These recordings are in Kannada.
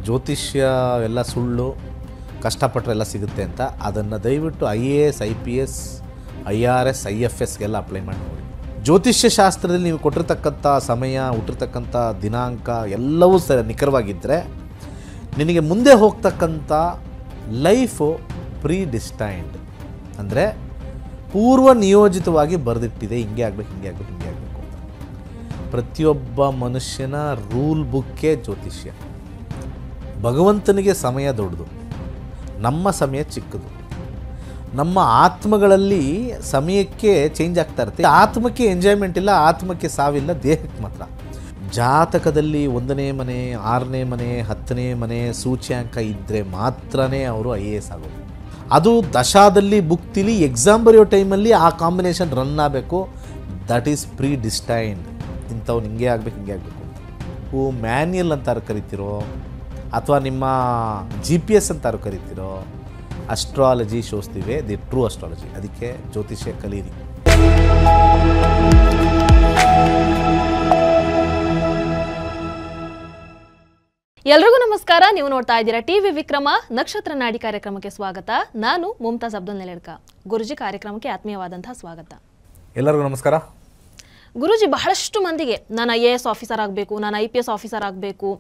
ಜ್ಯೋತಿಷ್ಯ ಎಲ್ಲ ಸುಳ್ಳು, ಕಷ್ಟಪಟ್ಟರೆ ಎಲ್ಲ ಸಿಗುತ್ತೆ ಅಂತ ಅದನ್ನು ದಯವಿಟ್ಟು IAS IPS IRS IFSಗೆಲ್ಲ ಅಪ್ಲೈ ಮಾಡಿ ನೋಡಿ. ಜ್ಯೋತಿಷ್ಯ ಶಾಸ್ತ್ರದಲ್ಲಿ ನೀವು ಕೊಟ್ಟಿರ್ತಕ್ಕಂಥ ಸಮಯ, ಹುಟ್ಟಿರ್ತಕ್ಕಂಥ ದಿನಾಂಕ ಎಲ್ಲವೂ ನಿಖರವಾಗಿದ್ದರೆ ನಿನಗೆ ಮುಂದೆ ಹೋಗ್ತಕ್ಕಂಥ ಲೈಫು ಪ್ರೀ ಡಿಸ್ಟೈನ್ಡ್, ಅಂದರೆ ಪೂರ್ವ ನಿಯೋಜಿತವಾಗಿ ಬರೆದಿಟ್ಟಿದೆ, ಹಿಂಗೆ ಆಗಬೇಕು ಹಿಂಗೆ ಆಗಬೇಕು ಹಿಂಗೆ ಆಗಬೇಕು ಅಂತ. ಪ್ರತಿಯೊಬ್ಬ ಮನುಷ್ಯನ ರೂಲ್ ಬುಕ್ಕೇ ಜ್ಯೋತಿಷ್ಯ. ಭಗವಂತನಿಗೆ ಸಮಯ ದೊಡ್ಡದು, ನಮ್ಮ ಸಮಯ ಚಿಕ್ಕದು. ನಮ್ಮ ಆತ್ಮಗಳಲ್ಲಿ ಸಮಯಕ್ಕೆ ಚೇಂಜ್ ಆಗ್ತಾ ಇರುತ್ತೆ. ಆತ್ಮಕ್ಕೆ ಎಂಜಾಯ್ಮೆಂಟ್ ಇಲ್ಲ, ಆತ್ಮಕ್ಕೆ ಸಾವಿಲ್ಲ, ದೇಹಕ್ಕೆ ಮಾತ್ರ. ಜಾತಕದಲ್ಲಿ 1ನೇ ಮನೆ, 6ನೇ ಮನೆ, 10ನೇ ಮನೆ ಸೂಚ್ಯಾಂಕ ಇದ್ದರೆ ಮಾತ್ರ ಅವರು IAS ಆಗೋದು. ಅದು ದಶಾದಲ್ಲಿ ಬುಕ್ತಿಲಿ ಎಕ್ಸಾಮ್ ಬರೆಯೋ ಟೈಮಲ್ಲಿ ಆ ಕಾಂಬಿನೇಷನ್ ರನ್ ಆಗಬೇಕು. That is predestined. ಇಂಥವ್ನು ಹಿಂಗೆ ಆಗಬೇಕು ಹಿಂಗೆ ಆಗಬೇಕು ಅಂತ. ಮ್ಯಾನ್ಯಲ್ ಅಂತಾರು ಕರಿತಿರೋ ಅಥವಾ ನಿಮ್ಮ GPS ಅಂತಾರು ಕರಿತಿರೋ, ಅಸ್ಟ್ರಾಲಜಿ ಶೋಸ್ತಿವೆ ದಿ ಟ್ರೂ ಅಸ್ಟ್ರಾಲಜಿ. ಅದಕ್ಕೆ ಜ್ಯೋತಿಷ್ಯ ಕಲೀರಿ. ಎಲ್ರಿಗೂ ನಮಸ್ಕಾರ. ನೀವು ನೋಡ್ತಾ ಇದ್ದೀರಾ ಟಿವಿ ವಿಕ್ರಮ. ನಕ್ಷತ್ರ ನಾಡಿ ಕಾರ್ಯಕ್ರಮಕ್ಕೆ ಸ್ವಾಗತ. ನಾನು ಮುಮ್ತಾಜ್ ಅಬ್ದುಲ್ ನೆಲೆಡ್ಕ. ಗುರುಜಿ, ಕಾರ್ಯಕ್ರಮಕ್ಕೆ ಆತ್ಮೀಯವಾದಂತಹ ಸ್ವಾಗತ. ಎಲ್ಲರಿಗೂ ನಮಸ್ಕಾರ. ಗುರುಜಿ, ಬಹಳಷ್ಟು ಮಂದಿಗೆ ನಾನು IAS ಆಫೀಸರ್ ಆಗಬೇಕು, ನಾನು IPS ಆಫೀಸರ್ ಆಗಬೇಕು,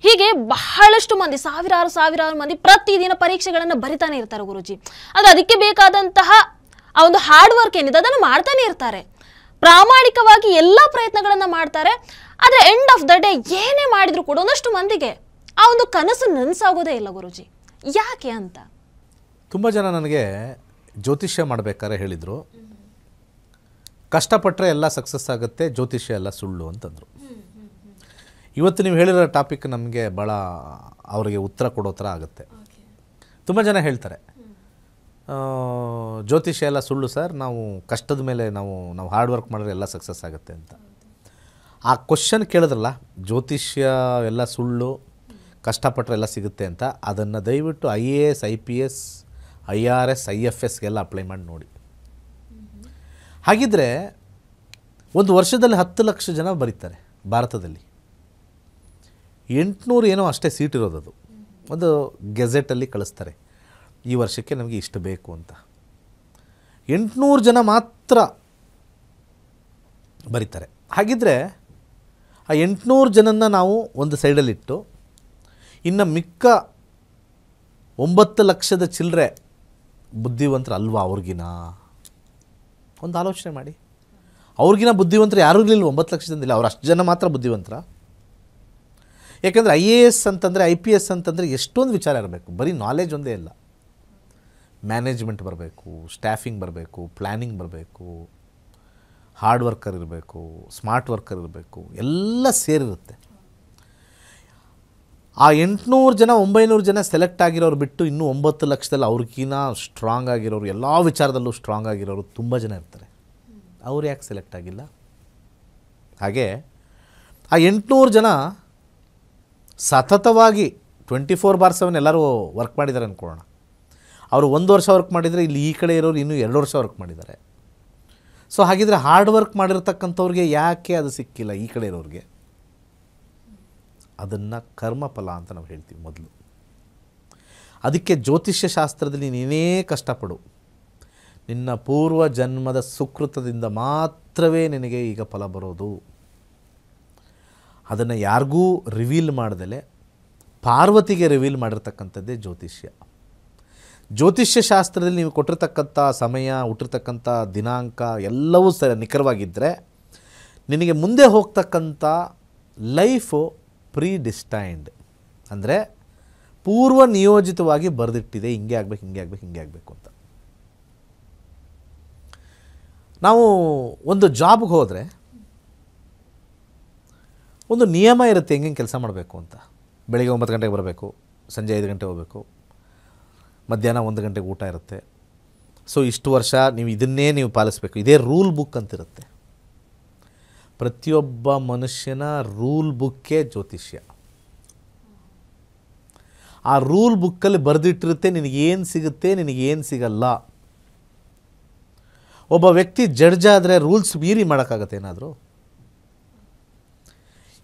ಹೀಗೆ ಬಹಳಷ್ಟು ಮಂದಿ ಸಾವಿರಾರು ಮಂದಿ ಪ್ರತಿದಿನ ಪರೀಕ್ಷೆಗಳನ್ನು ಬರಿತಾನೆ ಇರ್ತಾರೆ ಗುರುಜಿ. ಆದರೆ ಅದಕ್ಕೆ ಬೇಕಾದಂತಹ ಆ ಒಂದು ಹಾರ್ಡ್ ವರ್ಕ್ ಏನಿದೆ ಅದನ್ನು ಮಾಡ್ತಾನೆ ಇರ್ತಾರೆ, ಪ್ರಾಮಾಣಿಕವಾಗಿ ಎಲ್ಲ ಪ್ರಯತ್ನಗಳನ್ನು ಮಾಡ್ತಾರೆ. ಆದರೆ ಎಂಡ್ ಆಫ್ ದ ಡೇ ಏನೇ ಮಾಡಿದ್ರು ಕೂಡ ಒಂದಷ್ಟು ಮಂದಿಗೆ ಆ ಒಂದು ಕನಸು ನನಸಾಗೋದೇ ಇಲ್ಲ ಗುರುಜಿ. ಯಾಕೆ ಅಂತ ತುಂಬ ಜನ ನನಗೆ ಜ್ಯೋತಿಷ್ಯ ಮಾಡಬೇಕಾದ್ರೆ ಹೇಳಿದರು, ಕಷ್ಟಪಟ್ಟರೆ ಎಲ್ಲ ಸಕ್ಸಸ್ ಆಗುತ್ತೆ, ಜ್ಯೋತಿಷ್ಯ ಎಲ್ಲ ಸುಳ್ಳು ಅಂತಂದರು. ಇವತ್ತು ನೀವು ಹೇಳಿರೋ ಟಾಪಿಕ್ ನಮಗೆ ಭಾಳ ಅವರಿಗೆ ಉತ್ತರ ಕೊಡೋ ಥರ ಆಗುತ್ತೆ. ತುಂಬ ಜನ ಹೇಳ್ತಾರೆ, ಜ್ಯೋತಿಷ್ಯ ಎಲ್ಲ ಸುಳ್ಳು ಸರ್, ನಾವು ಕಷ್ಟದ ಮೇಲೆ ನಾವು ಹಾರ್ಡ್ ವರ್ಕ್ ಮಾಡಿದ್ರೆ ಎಲ್ಲ ಸಕ್ಸಸ್ ಆಗುತ್ತೆ ಅಂತ. ಆ ಕ್ವಶನ್ ಕೇಳಿದ್ರಲ್ಲ, ಜ್ಯೋತಿಷ್ಯ ಎಲ್ಲ ಸುಳ್ಳು, ಕಷ್ಟಪಟ್ಟರೆ ಎಲ್ಲ ಸಿಗುತ್ತೆ ಅಂತ, ಅದನ್ನು ದಯವಿಟ್ಟು IAS IPS IRS IFSಗೆಲ್ಲ ಅಪ್ಲೈ ಮಾಡಿ ನೋಡಿ. ಹಾಗಿದ್ದರೆ ಒಂದು ವರ್ಷದಲ್ಲಿ 10 ಲಕ್ಷ ಜನ ಬರೀತಾರೆ ಭಾರತದಲ್ಲಿ. 800 ಏನೋ ಅಷ್ಟೇ ಸೀಟ್ ಇರೋದು. ಅದು ಒಂದು ಗೆಜೆಟಲ್ಲಿ ಕಳಿಸ್ತಾರೆ, ಈ ವರ್ಷಕ್ಕೆ ನಮಗೆ ಇಷ್ಟು ಬೇಕು ಅಂತ. 800 ಜನ ಮಾತ್ರ ಬರೀತಾರೆ. ಹಾಗಿದ್ದರೆ ಆ 800 ಜನನ್ನ ನಾವು ಒಂದು ಸೈಡಲ್ಲಿಟ್ಟು ಇನ್ನು ಮಿಕ್ಕ 9 ಲಕ್ಷದ ಚಿಲ್ಲರೆ ಬುದ್ಧಿವಂತರು ಅಲ್ವಾ ಅವ್ರಿಗಿನ? ಒಂದು ಆಲೋಚನೆ ಮಾಡಿ. ಅವ್ರಿಗಿನ ಬುದ್ಧಿವಂತರು ಯಾರೂ ಇರಲಿಲ್ಲ 9 ಲಕ್ಷ ಜನದಿಲ್ಲ, ಅವ್ರು ಅಷ್ಟು ಜನ ಮಾತ್ರ ಬುದ್ಧಿವಂತರ. ಯಾಕೆಂದರೆ IAS ಅಂತಂದರೆ IPS ಅಂತಂದರೆ ಎಷ್ಟೊಂದು ವಿಚಾರ ಇರಬೇಕು, ಬರೀ ನಾಲೆಜ್ ಒಂದೇ ಇಲ್ಲ. ಮ್ಯಾನೇಜ್ಮೆಂಟ್ ಬರಬೇಕು, ಸ್ಟಾಫಿಂಗ್ ಬರಬೇಕು, ಪ್ಲ್ಯಾನಿಂಗ್ ಬರಬೇಕು, ಹಾರ್ಡ್ ವರ್ಕರ್ ಇರಬೇಕು, ಸ್ಮಾರ್ಟ್ ವರ್ಕರ್ ಇರಬೇಕು, ಎಲ್ಲ ಸೇರಿರುತ್ತೆ. ಆ 800 ಜನ 900 ಜನ ಸೆಲೆಕ್ಟ್ ಆಗಿರೋರು ಬಿಟ್ಟು ಇನ್ನೂ 9 ಲಕ್ಷದಲ್ಲಿ ಅವ್ರಿಗಿನ್ನ ಸ್ಟ್ರಾಂಗ್ ಆಗಿರೋರು, ಎಲ್ಲ ವಿಚಾರದಲ್ಲೂ ಸ್ಟ್ರಾಂಗ್ ಆಗಿರೋರು ತುಂಬ ಜನ ಇರ್ತಾರೆ. ಅವ್ರು ಯಾಕೆ ಸೆಲೆಕ್ಟ್ ಆಗಿಲ್ಲ? ಹಾಗೆ ಆ 800 ಜನ ಸತತವಾಗಿ 24/7 ಎಲ್ಲರೂ ವರ್ಕ್ ಮಾಡಿದ್ದಾರೆ ಅಂದ್ಕೊಳ್ಳೋಣ. ಅವರು 1 ವರ್ಷ ವರ್ಕ್ ಮಾಡಿದರೆ ಇಲ್ಲಿ ಈ ಕಡೆ ಇರೋರು ಇನ್ನೂ 2 ವರ್ಷ ವರ್ಕ್ ಮಾಡಿದ್ದಾರೆ. ಸೊ ಹಾಗಿದ್ರೆ ಹಾರ್ಡ್ ವರ್ಕ್ ಮಾಡಿರ್ತಕ್ಕಂಥವ್ರಿಗೆ ಯಾಕೆ ಅದು ಸಿಕ್ಕಿಲ್ಲ ಈ ಕಡೆ ಇರೋರಿಗೆ? ಅದನ್ನು ಕರ್ಮಫಲ ಅಂತ ನಾವು ಹೇಳ್ತೀವಿ ಮೊದಲು. ಅದಕ್ಕೆ ಜ್ಯೋತಿಷ್ಯ ಶಾಸ್ತ್ರದಲ್ಲಿ ನೀನೇ ಕಷ್ಟಪಡು, ನಿನ್ನ ಪೂರ್ವ ಜನ್ಮದ ಸುಕೃತದಿಂದ ಮಾತ್ರವೇ ನಿನಗೆ ಈಗ ಫಲ ಬರೋದು. ಅದನ್ನು ಯಾರಿಗೂ ರಿವೀಲ್ ಮಾಡ್ದಲೆ ಪಾರ್ವತಿಗೆ ರಿವೀಲ್ ಮಾಡಿರ್ತಕ್ಕಂಥದ್ದೇ ಜ್ಯೋತಿಷ್ಯ. ಜ್ಯೋತಿಷ್ಯ ಶಾಸ್ತ್ರದಲ್ಲಿ ನೀವು ಕೊಟ್ಟಿರ್ತಕ್ಕಂಥ ಸಮಯ, ಹುಟ್ಟಿರ್ತಕ್ಕಂಥ ದಿನಾಂಕ ಎಲ್ಲವೂ ನಿಖರವಾಗಿದ್ದರೆ ನಿನಗೆ ಮುಂದೆ ಹೋಗ್ತಕ್ಕಂಥ ಲೈಫು ಪ್ರೀ ಡಿಸ್ಟೈನ್ಡ್, ಅಂದರೆ ಪೂರ್ವ ನಿಯೋಜಿತವಾಗಿ ಬರೆದಿಟ್ಟಿದೆ, ಹಿಂಗೆ ಆಗಬೇಕು ಹಿಂಗೆ ಆಗಬೇಕು ಹಿಂಗೆ ಆಗಬೇಕು ಅಂತ. ನಾವು ಒಂದು ಜಾಬ್ಗೆ ಹೋದರೆ ಒಂದು ನಿಯಮ ಇರುತ್ತೆ ಹೆಂಗೆ ಕೆಲಸ ಮಾಡಬೇಕು ಅಂತ. ಬೆಳಿಗ್ಗೆ 9 ಗಂಟೆಗೆ ಬರಬೇಕು, ಸಂಜೆ 5 ಗಂಟೆ ಹೋಗಬೇಕು, ಮಧ್ಯಾಹ್ನ 1 ಗಂಟೆಗೆ ಊಟ ಇರುತ್ತೆ. ಸೊ ಇಷ್ಟು ವರ್ಷ ನೀವು ಇದನ್ನೇ ನೀವು ಪಾಲಿಸಬೇಕು, ಇದೇ ರೂಲ್ ಬುಕ್ ಅಂತಿರುತ್ತೆ. ಪ್ರತಿಯೊಬ್ಬ ಮನುಷ್ಯನ ರೂಲ್ ಬುಕ್ಕೇ ಜ್ಯೋತಿಷ್ಯ. ಆ ರೂಲ್ ಬುಕ್ಕಲ್ಲಿ ಬರೆದಿಟ್ಟಿರುತ್ತೆ ನಿನಗೇನು ಸಿಗುತ್ತೆ, ನಿನಗೇನು ಸಿಗಲ್ಲ. ಒಬ್ಬ ವ್ಯಕ್ತಿ ಜಡ್ಜ್ ಆದರೆ ರೂಲ್ಸ್ ಮೀರಿ ಮಾಡೋಕ್ಕಾಗತ್ತೆ ಏನಾದರೂ?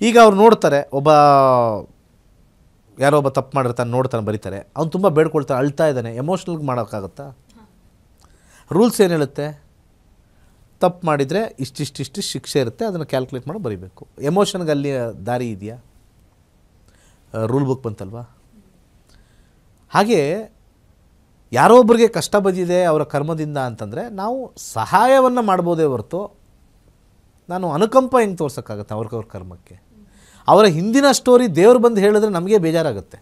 ಈಗ ಅವ್ರು ನೋಡ್ತಾರೆ, ಒಬ್ಬ ಯಾರೋ ಒಬ್ಬ ತಪ್ಪು ಮಾಡಿರ್ತಾನೆ, ನೋಡ್ತಾನೆ, ಬರೀತಾರೆ, ಅವ್ನು ತುಂಬ ಬೇಡ್ಕೊಳ್ತಾನೆ, ಅಳ್ತಾ ಇದ್ದಾನೆ, ಎಮೋಷ್ನಲ್ಗೆ ಮಾಡೋಕ್ಕಾಗತ್ತಾ? ರೂಲ್ಸ್ ಏನು ಹೇಳುತ್ತೆ? ತಪ್ಪು ಮಾಡಿದರೆ ಇಷ್ಟಿಷ್ಟು ಶಿಕ್ಷೆ ಇರುತ್ತೆ, ಅದನ್ನು ಕ್ಯಾಲ್ಕುಲೇಟ್ ಮಾಡಿ ಬರೀಬೇಕು. ಎಮೋಷನ್ಗೆ ಅಲ್ಲಿ ದಾರಿ ಇದೆಯಾ? ರೂಲ್ ಬುಕ್ ಬಂತಲ್ವಾ? ಹಾಗೆ ಯಾರೋ ಒಬ್ಬರಿಗೆ ಕಷ್ಟ ಬಂದಿದೆ ಅವರ ಕರ್ಮದಿಂದ ಅಂತಂದರೆ ನಾವು ಸಹಾಯವನ್ನು ಮಾಡ್ಬೋದೇ ಹೊರತು ನಾನು ಅನುಕಂಪ ಹೆಂಗೆ ತೋರ್ಸೋಕ್ಕಾಗತ್ತೆ ಅವ್ರ ಕರ್ಮಕ್ಕೆ? ಅವರ ಹಿಂದಿನ ಸ್ಟೋರಿ ದೇವ್ರು ಬಂದು ಹೇಳಿದ್ರೆ ನಮಗೆ ಬೇಜಾರಾಗುತ್ತೆ.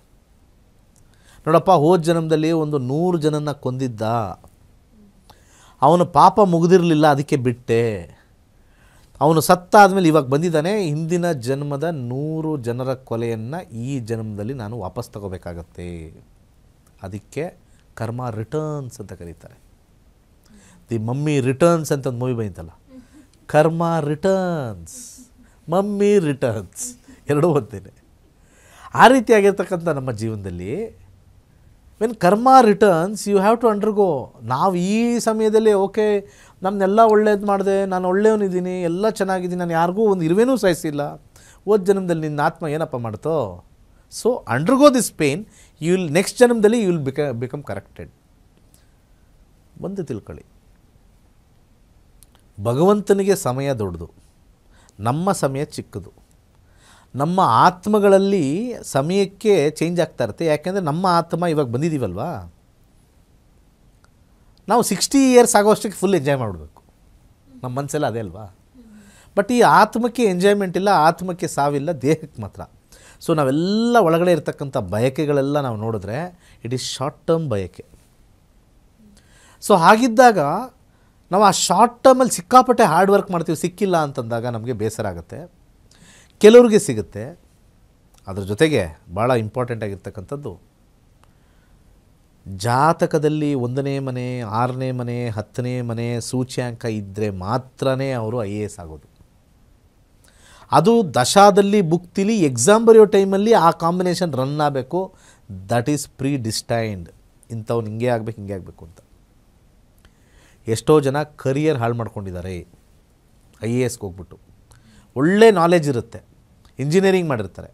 ನೋಡಪ್ಪ, ಹೋದ ಜನ್ಮದಲ್ಲಿ ಒಂದು 100 ಜನನ ಕೊಂದಿದ್ದ, ಅವನ ಪಾಪ ಮುಗಿದಿರಲಿಲ್ಲ, ಅದಕ್ಕೆ ಬಿಟ್ಟೆ. ಅವನು ಸತ್ತ ಆದಮೇಲೆ ಇವಾಗ ಬಂದಿದ್ದಾನೆ, ಹಿಂದಿನ ಜನ್ಮದ 100 ಜನರ ಕೊಲೆಯನ್ನು ಈ ಜನ್ಮದಲ್ಲಿ ನಾನು ವಾಪಸ್ ತಗೋಬೇಕಾಗತ್ತೆ. ಅದಕ್ಕೆ ಕರ್ಮ ರಿಟರ್ನ್ಸ್ ಅಂತ ಕರೀತಾರೆ. ದಿ ಮಮ್ಮಿ ರಿಟರ್ನ್ಸ್ ಅಂತ ಒಂದು ಮೂವಿ ಬಂತಲ್ಲ, ಕರ್ಮ ರಿಟರ್ನ್ಸ್, ಮಮ್ಮಿ ರಿಟರ್ನ್ಸ್, ಎರಡೂ ಒಂದೇನೆ. ಆ ರೀತಿಯಾಗಿರ್ತಕ್ಕಂಥ ನಮ್ಮ ಜೀವನದಲ್ಲಿ when karma returns you have to undergo. ನಾವು ಈ ಸಮಯದಲ್ಲಿ ಓಕೆ ನಮ್ಮನ್ನೆಲ್ಲ ಒಳ್ಳೇದು ಮಾಡಿದೆ, ನಾನು ಒಳ್ಳೆಯವನಿದ್ದೀನಿ, ಎಲ್ಲ ಚೆನ್ನಾಗಿದ್ದೀನಿ, ನಾನು ಯಾರಿಗೂ ಒಂದು ಇರುವೇನೂ ಸಹಿಸಿಲ್ಲ, ಹೋದ ಜನ್ಮದಲ್ಲಿ ನಿನ್ನ ಆತ್ಮ ಏನಪ್ಪ ಮಾಡ್ತೋ? So undergo this pain, you will next ಜನ್ಮದಲ್ಲಿ ಯು ವಿಲ್ ಬಿಕಮ್ ಕರೆಕ್ಟೆಡ್. ಒಂದು ತಿಳ್ಕೊಳ್ಳಿ, ಭಗವಂತನಿಗೆ ಸಮಯ ದೊಡ್ಡದು, ನಮ್ಮ ಸಮಯ ಚಿಕ್ಕದು. ನಮ್ಮ ಆತ್ಮಗಳಲ್ಲಿ ಸಮಯಕ್ಕೆ ಚೇಂಜ್ ಆಗ್ತಾ ಇರುತ್ತೆ. ಯಾಕೆಂದರೆ ನಮ್ಮ ಆತ್ಮ ಇವಾಗ ಬಂದಿದ್ದೀವಲ್ವಾ, ನಾವು 60 ಇಯರ್ಸ್ ಆಗೋಷ್ಟಕ್ಕೆ ಫುಲ್ ಎಂಜಾಯ್ ಮಾಡಬೇಕು, ನಮ್ಮ ಮನಸ್ಸೆಲ್ಲ ಅದೇ ಅಲ್ವಾ. ಬಟ್ ಈ ಆತ್ಮಕ್ಕೆ ಎಂಜಾಯ್ಮೆಂಟ್ ಇಲ್ಲ, ಆತ್ಮಕ್ಕೆ ಸಾವಿಲ್ಲ, ದೇಹಕ್ಕೆ ಮಾತ್ರ. ಸೊ ನಾವೆಲ್ಲ ಒಳಗಡೆ ಇರ್ತಕ್ಕಂಥ ಬಯಕೆಗಳೆಲ್ಲ ನಾವು ನೋಡಿದ್ರೆ ಇಟ್ ಈಸ್ ಶಾರ್ಟ್ ಟರ್ಮ್ ಬಯಕೆ. ಸೊ ಹಾಗಿದ್ದಾಗ ನಾವು ಆ ಶಾರ್ಟ್ ಟರ್ಮಲ್ಲಿ ಸಿಕ್ಕಾಪಟ್ಟೆ ಹಾರ್ಡ್ ವರ್ಕ್ ಮಾಡ್ತೀವಿ, ಸಿಕ್ಕಿಲ್ಲ ಅಂತಂದಾಗ ನಮಗೆ ಬೇಸರ ಆಗುತ್ತೆ. ಕೆಲವ್ರಿಗೆ ಸಿಗುತ್ತೆ. ಅದ್ರ ಜೊತೆಗೆ ಭಾಳ ಇಂಪಾರ್ಟೆಂಟ್ ಆಗಿರ್ತಕ್ಕಂಥದ್ದು, ಜಾತಕದಲ್ಲಿ 1ನೇ ಮನೆ, 6ನೇ ಮನೆ, 10ನೇ ಮನೆ ಸೂಚ್ಯಾಂಕ ಇದ್ದರೆ ಮಾತ್ರ ಅವರು IAS ಆಗೋದು. ಅದು ದಶಾದಲ್ಲಿ ಬುಕ್ತಿಲಿ ಎಕ್ಸಾಮ್ ಬರೆಯೋ ಟೈಮಲ್ಲಿ ಆ ಕಾಂಬಿನೇಷನ್ ರನ್ ಆಗಬೇಕು. That is predestined. ಇಂಥವ್ನು ಹಿಂಗೆ ಆಗಬೇಕು, ಹಿಂಗೆ ಆಗಬೇಕು ಅಂತ. ಎಷ್ಟೋ ಜನ ಕರಿಯರ್ ಹಾಳು ಮಾಡ್ಕೊಂಡಿದ್ದಾರೆ IASಗೆ ಹೋಗ್ಬಿಟ್ಟು. ಒಳ್ಳೆ ನಾಲೆಜ್ ಇರುತ್ತೆ, ಇಂಜಿನಿಯರಿಂಗ್ ಮಾಡಿರ್ತಾರೆ,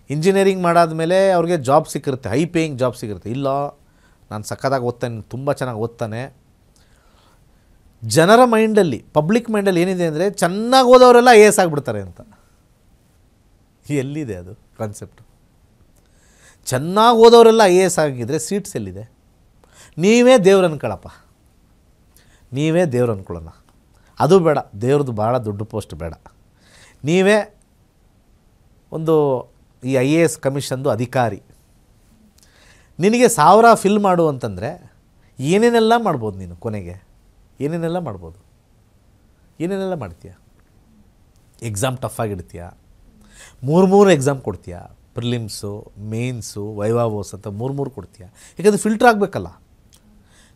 ಇಂಜಿನಿಯರಿಂಗ್ ಮಾಡಾದಮೇಲೆ ಅವ್ರಿಗೆ ಜಾಬ್ ಸಿಕ್ಕಿರುತ್ತೆ, ಹೈ ಪೇಯಿಂಗ್ ಜಾಬ್ ಸಿಗಿರುತ್ತೆ. ಇಲ್ಲ, ನಾನು ಸಕ್ಕತ್ತಾಗಿ ಓದ್ತಾನೆ, ತುಂಬ ಚೆನ್ನಾಗಿ ಓದ್ತಾನೆ. ಜನರ ಮೈಂಡಲ್ಲಿ, ಪಬ್ಲಿಕ್ ಮೈಂಡಲ್ಲಿ ಏನಿದೆ ಅಂದರೆ ಚೆನ್ನಾಗಿ ಓದೋರೆಲ್ಲ IAS ಆಗಿಬಿಡ್ತಾರೆ ಅಂತ. ಎಲ್ಲಿದೆ ಅದು ಕಾನ್ಸೆಪ್ಟು? ಚೆನ್ನಾಗಿ ಓದೋರೆಲ್ಲ IAS ಆಗಿದ್ದರೆ ಸೀಟ್ಸ್ ಎಲ್ಲಿದೆ? ನೀವೇ ದೇವ್ರು ಅನ್ಕೊಳ್ಳಪ್ಪ, ನೀವೇ ದೇವ್ರು ಅಂದ್ಕೊಳ್ಳೋಣ. ಅದು ಬೇಡ, ದೇವ್ರದ್ದು ಭಾಳ ದೊಡ್ಡ ಪೋಸ್ಟ್ ಬೇಡ. ನೀವೇ ಒಂದು ಈ IAS ಕಮಿಷನ್ದು ಅಧಿಕಾರಿ. ನಿನಗೆ 1000 ಫಿಲ್ ಮಾಡು ಅಂತಂದರೆ ಏನೇನೆಲ್ಲ ಮಾಡ್ಬೋದು ನೀನು? ಕೊನೆಗೆ ಏನೇನೆಲ್ಲ ಮಾಡ್ಬೋದು? ಏನೇನೆಲ್ಲ ಮಾಡ್ತೀಯ? ಎಕ್ಸಾಮ್ ಟಫಾಗಿಡ್ತೀಯ, 3 ಎಕ್ಸಾಮ್ ಕೊಡ್ತೀಯ, ಪ್ರಿಲಿಮ್ಸು, ಮೇನ್ಸು, ವೈವಾವೋಸ್ ಅಂತ 3 ಕೊಡ್ತೀಯ. ಯಾಕಂದರೆ ಫಿಲ್ಟ್ರ್ ಆಗಬೇಕಲ್ಲ,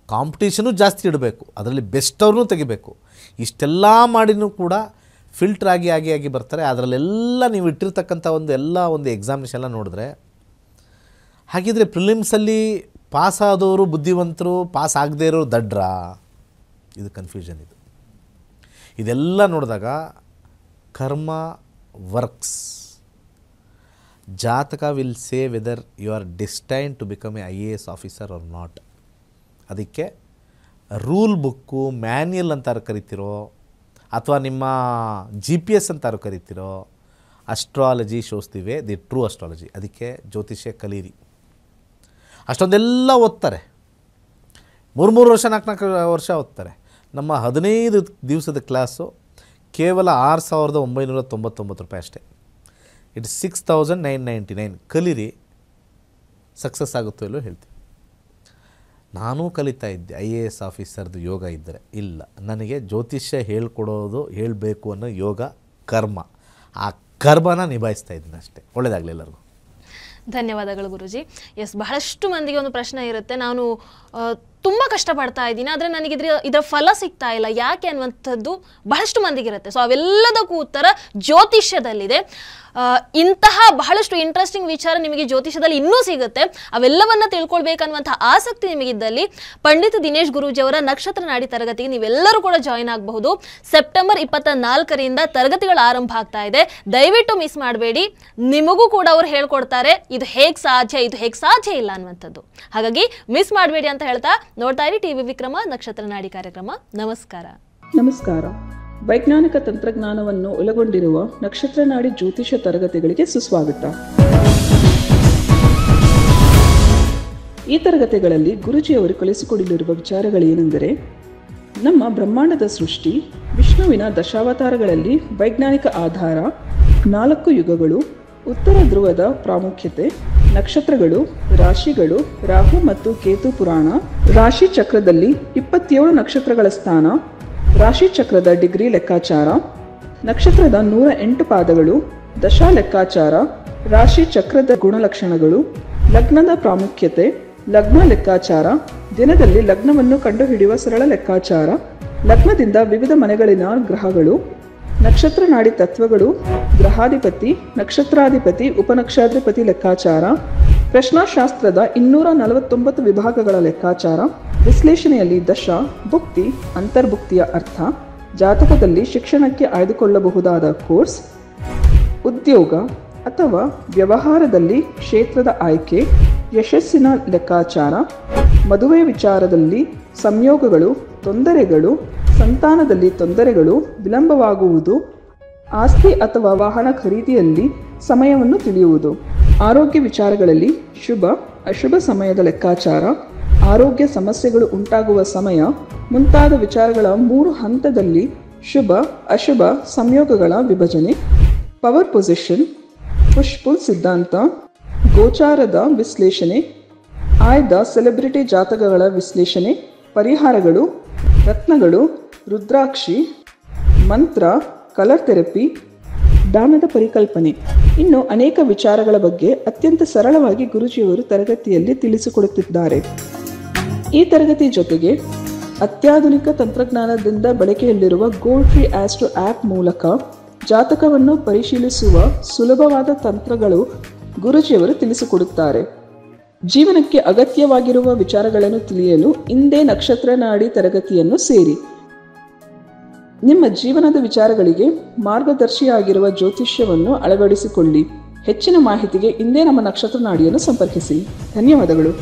ಕಾಂಪಿಟೇಷನು ಜಾಸ್ತಿ ಇಡಬೇಕು, ಅದರಲ್ಲಿ ಬೆಸ್ಟ್ ಅವ್ರನ್ನೂ ತೆಗಿಬೇಕು. ಇಷ್ಟೆಲ್ಲ ಮಾಡಿನೂ ಕೂಡ ಫಿಲ್ಟ್ರ್ ಆಗಿ ಬರ್ತಾರೆ. ಅದರಲ್ಲೆಲ್ಲ ನೀವು ಇಟ್ಟಿರ್ತಕ್ಕಂಥ ಒಂದು ಎಕ್ಸಾಮಿನೇಷನ್ ಎಲ್ಲ ನೋಡಿದ್ರೆ, ಹಾಗಿದ್ರೆ ಪ್ರಿಲಿಮ್ಸಲ್ಲಿ ಪಾಸ್ ಆದವರು ಬುದ್ಧಿವಂತರು, ಪಾಸ್ ಆಗದೇ ಇರೋರು ದಡ್ರಾ? ಇದು ಕನ್ಫ್ಯೂಷನ್. ಇದೆಲ್ಲ ನೋಡಿದಾಗ ಕರ್ಮ ವರ್ಕ್ಸ್. ಜಾತಕ will say whether you are destine to become a IAS officer or not. ಅದಕ್ಕೆ ರೂಲ್ ಬುಕ್ಕು, ಮ್ಯಾನ್ಯಲ್ ಅಂತಾರು ಕರಿತಿರೋ, ಅಥವಾ ನಿಮ್ಮ GPS ಅಂತಾರು ಕರಿತಿರೋ, astrology shows the way, the true astrology. ಅದಕ್ಕೆ ಜ್ಯೋತಿಷ್ಯ ಕಲೀರಿ. ಅಷ್ಟೊಂದೆಲ್ಲ ಓದ್ತಾರೆ, 3 ವರ್ಷ 4 ವರ್ಷ ಓದ್ತಾರೆ. ನಮ್ಮ 15 ದಿವಸದ ಕ್ಲಾಸು ಕೇವಲ 6,999 ರೂಪಾಯಿ ಅಷ್ಟೇ. ಇಟ್ಸ್ 6,999. ಕಲೀರಿ, ಸಕ್ಸಸ್ ಆಗುತ್ತೋ ಇಲ್ಲೋ ಹೇಳ್ತೀವಿ. ನಾನೂ ಕಲಿತಾ ಇದ್ದೆ IAS ಆಫೀಸರ್ದು ಯೋಗ ಇದ್ದರೆ. ಇಲ್ಲ, ನನಗೆ ಜ್ಯೋತಿಷ್ಯ ಹೇಳ್ಕೊಡೋದು, ಹೇಳಬೇಕು ಅನ್ನೋ ಯೋಗ ಕರ್ಮ. ಆ ಕರ್ಮನ ನಿಭಾಯಿಸ್ತಾ ಇದ್ದೀನಿ ಅಷ್ಟೇ. ಒಳ್ಳೆಯದಾಗಲಿ ಎಲ್ಲರಿಗೂ. ಧನ್ಯವಾದಗಳು ಗುರುಜಿ. ಎಸ್, ಬಹಳಷ್ಟು ಮಂದಿಗೆ ಒಂದು ಪ್ರಶ್ನೆ ಇರುತ್ತೆ, ನಾನು ತುಂಬ ಕಷ್ಟಪಡ್ತಾ ಇದ್ದೀನಿ, ಆದರೆ ನನಗೆ ಇದರ ಫಲ ಸಿಗ್ತಾ ಇಲ್ಲ, ಯಾಕೆ ಅನ್ನುವಂಥದ್ದು ಬಹಳಷ್ಟು ಮಂದಿಗಿರುತ್ತೆ. ಸೊ ಅವೆಲ್ಲದಕ್ಕೂ ಉತ್ತರ ಜ್ಯೋತಿಷ್ಯದಲ್ಲಿದೆ. ಇಂತಹ ಬಹಳಷ್ಟು ಇಂಟ್ರೆಸ್ಟಿಂಗ್ ವಿಚಾರ ನಿಮಗೆ ಜ್ಯೋತಿಷದಲ್ಲಿ ಇನ್ನೂ ಸಿಗುತ್ತೆ. ಅವೆಲ್ಲವನ್ನ ತಿಳ್ಕೊಳ್ಬೇಕನ್ನುವಂತಹ ಆಸಕ್ತಿ ನಿಮಗಿದ್ದಲ್ಲಿ ಪಂಡಿತ ದಿನೇಶ್ ಗುರೂಜಿ ಅವರ ನಕ್ಷತ್ರ ನಾಡಿ ತರಗತಿಗೆ ನೀವೆಲ್ಲರೂ ಕೂಡ ಜಾಯಿನ್ ಆಗಬಹುದು. ಸೆಪ್ಟೆಂಬರ್ 24ರಿಂದ ತರಗತಿಗಳು ಆರಂಭ ಆಗ್ತಾ ಇದೆ. ದಯವಿಟ್ಟು ಮಿಸ್ ಮಾಡಬೇಡಿ. ನಿಮಗೂ ಕೂಡ ಅವರು ಹೇಳ್ಕೊಡ್ತಾರೆ ಇದು ಹೇಗೆ ಸಾಧ್ಯ, ಇದು ಹೇಗೆ ಸಾಧ್ಯ ಇಲ್ಲ ಅನ್ನುವಂಥದ್ದು. ಹಾಗಾಗಿ ಮಿಸ್ ಮಾಡಬೇಡಿ ಅಂತ ಹೇಳ್ತಾ ನೋಡ್ತಾ ಇರಿ ಟಿವಿ ವಿಕ್ರಮ ನಕ್ಷತ್ರ ನಾಡಿ ಕಾರ್ಯಕ್ರಮ. ನಮಸ್ಕಾರ. ವೈಜ್ಞಾನಿಕ ತಂತ್ರಜ್ಞಾನವನ್ನು ಒಳಗೊಂಡಿರುವ ನಕ್ಷತ್ರ ನಾಡಿ ಜ್ಯೋತಿಷ ತರಗತಿಗಳಿಗೆ ಸುಸ್ವಾಗತ. ಈ ತರಗತಿಗಳಲ್ಲಿ ಗುರುಜಿಯವರು ಕಲಿಸಿಕೊಡಲಿರುವ ವಿಚಾರಗಳೇನೆಂದರೆ, ನಮ್ಮ ಬ್ರಹ್ಮಾಂಡದ ಸೃಷ್ಟಿ, ವಿಷ್ಣುವಿನ ದಶಾವತಾರಗಳಲ್ಲಿ ವೈಜ್ಞಾನಿಕ ಆಧಾರ, 4 ಯುಗಗಳು, ಉತ್ತರ ಧ್ರುವದ ಪ್ರಾಮುಖ್ಯತೆ, ನಕ್ಷತ್ರಗಳು, ರಾಶಿಗಳು, ರಾಹು ಮತ್ತು ಕೇತು ಪುರಾಣ, ರಾಶಿ ಚಕ್ರದಲ್ಲಿ 27 ನಕ್ಷತ್ರಗಳ ಸ್ಥಾನ, ರಾಶಿ ಚಕ್ರದ ಡಿಗ್ರಿ ಲೆಕ್ಕಾಚಾರ, ನಕ್ಷತ್ರದ 108 ಪಾದಗಳು, ದಶಾ ಲೆಕ್ಕಾಚಾರ, ರಾಶಿ ಚಕ್ರದ ಗುಣಲಕ್ಷಣಗಳು, ಲಗ್ನದ ಪ್ರಾಮುಖ್ಯತೆ, ಲಗ್ನ ಲೆಕ್ಕಾಚಾರ, ದಿನದಲ್ಲಿ ಲಗ್ನವನ್ನು ಕಂಡುಹಿಡಿಯುವ ಸರಳ ಲೆಕ್ಕಾಚಾರ, ಲಗ್ನದಿಂದ ವಿವಿಧ ಮನೆಗಳಿನ ಗ್ರಹಗಳು, ನಕ್ಷತ್ರ ನಾಡಿ ತತ್ವಗಳು, ಗ್ರಹಾಧಿಪತಿ, ನಕ್ಷತ್ರಾಧಿಪತಿ, ಉಪನಕ್ಷತ್ರಾಧಿಪತಿ ಲೆಕ್ಕಾಚಾರ, ಪ್ರಶ್ನಾಶಾಸ್ತ್ರದ 249 ವಿಭಾಗಗಳ ಲೆಕ್ಕಾಚಾರ, ವಿಶ್ಲೇಷಣೆಯಲ್ಲಿ ದಶ, ಭುಕ್ತಿ, ಅಂತರ್ಭುಕ್ತಿಯ ಅರ್ಥ, ಜಾತಕದಲ್ಲಿ ಶಿಕ್ಷಣಕ್ಕೆ ಆಯ್ದುಕೊಳ್ಳಬಹುದಾದ ಕೋರ್ಸ್, ಉದ್ಯೋಗ ಅಥವಾ ವ್ಯವಹಾರದಲ್ಲಿ ಕ್ಷೇತ್ರದ ಆಯ್ಕೆ, ಯಶಸ್ಸಿನ ಲೆಕ್ಕಾಚಾರ, ಮದುವೆ ವಿಚಾರದಲ್ಲಿ ಸಂಯೋಗಗಳು, ತೊಂದರೆಗಳು, ಸಂತಾನದಲ್ಲಿ ತೊಂದರೆಗಳು, ವಿಳಂಬವಾಗುವುದು, ಆಸ್ತಿ ಅಥವಾ ವಾಹನ ಖರೀದಿಯಲ್ಲಿ ಸಮಯವನ್ನು ತಿಳಿಯುವುದು, ಆರೋಗ್ಯ ವಿಚಾರಗಳಲ್ಲಿ ಶುಭ ಅಶುಭ ಸಮಯದ ಲೆಕ್ಕಾಚಾರ, ಆರೋಗ್ಯ ಸಮಸ್ಯೆಗಳು ಉಂಟಾಗುವ ಸಮಯ ಮುಂತಾದ ವಿಚಾರಗಳ 3 ಹಂತದಲ್ಲಿ ಶುಭ ಅಶುಭ ಸಂಯೋಗಗಳ ವಿಭಜನೆ, ಪವರ್ ಪೊಸಿಷನ್, ಪುಷ್ ಪುಲ್ ಸಿದ್ಧಾಂತ, ಗೋಚಾರದ ವಿಶ್ಲೇಷಣೆ, ಆಯ್ದ ಸೆಲೆಬ್ರಿಟಿ ಜಾತಕಗಳ ವಿಶ್ಲೇಷಣೆ, ಪರಿಹಾರಗಳು, ರತ್ನಗಳು, ರುದ್ರಾಕ್ಷಿ, ಮಂತ್ರ, ಕಲರ್ ಥೆರಪಿ, ದಾನದ ಪರಿಕಲ್ಪನೆ, ಇನ್ನು ಅನೇಕ ವಿಚಾರಗಳ ಬಗ್ಗೆ ಅತ್ಯಂತ ಸರಳವಾಗಿ ಗುರುಜಿಯವರು ತರಗತಿಯಲ್ಲಿ ತಿಳಿಸಿಕೊಡುತ್ತಿದ್ದಾರೆ. ಈ ತರಗತಿ ಜೊತೆಗೆ ಅತ್ಯಾಧುನಿಕ ತಂತ್ರಜ್ಞಾನದಿಂದ ಬಳಕೆಯಲ್ಲಿರುವ ಗೋಲ್ಡ್ ಟ್ರೀ ಆಸ್ಟ್ರೋ ಆ್ಯಪ್ ಮೂಲಕ ಜಾತಕವನ್ನು ಪರಿಶೀಲಿಸುವ ಸುಲಭವಾದ ತಂತ್ರಗಳು ಗುರುಜಿಯವರು ತಿಳಿಸಿಕೊಡುತ್ತಾರೆ. ಜೀವನಕ್ಕೆ ಅಗತ್ಯವಾಗಿರುವ ವಿಚಾರಗಳನ್ನು ತಿಳಿಯಲು ಇಂದೇ ನಕ್ಷತ್ರ ನಾಡಿ ತರಗತಿಯನ್ನು ಸೇರಿ. ನಿಮ್ಮ ಜೀವನದ ವಿಚಾರಗಳಿಗೆ ಮಾರ್ಗದರ್ಶಿಯಾಗಿರುವ ಜ್ಯೋತಿಷ್ಯವನ್ನು ಅಳವಡಿಸಿಕೊಳ್ಳಿ. ಹೆಚ್ಚಿನ ಮಾಹಿತಿಗೆ ಇಂದೇ ನಮ್ಮ ನಕ್ಷತ್ರ ನಾಡಿಯನ್ನು ಸಂಪರ್ಕಿಸಿ. ಧನ್ಯವಾದಗಳು.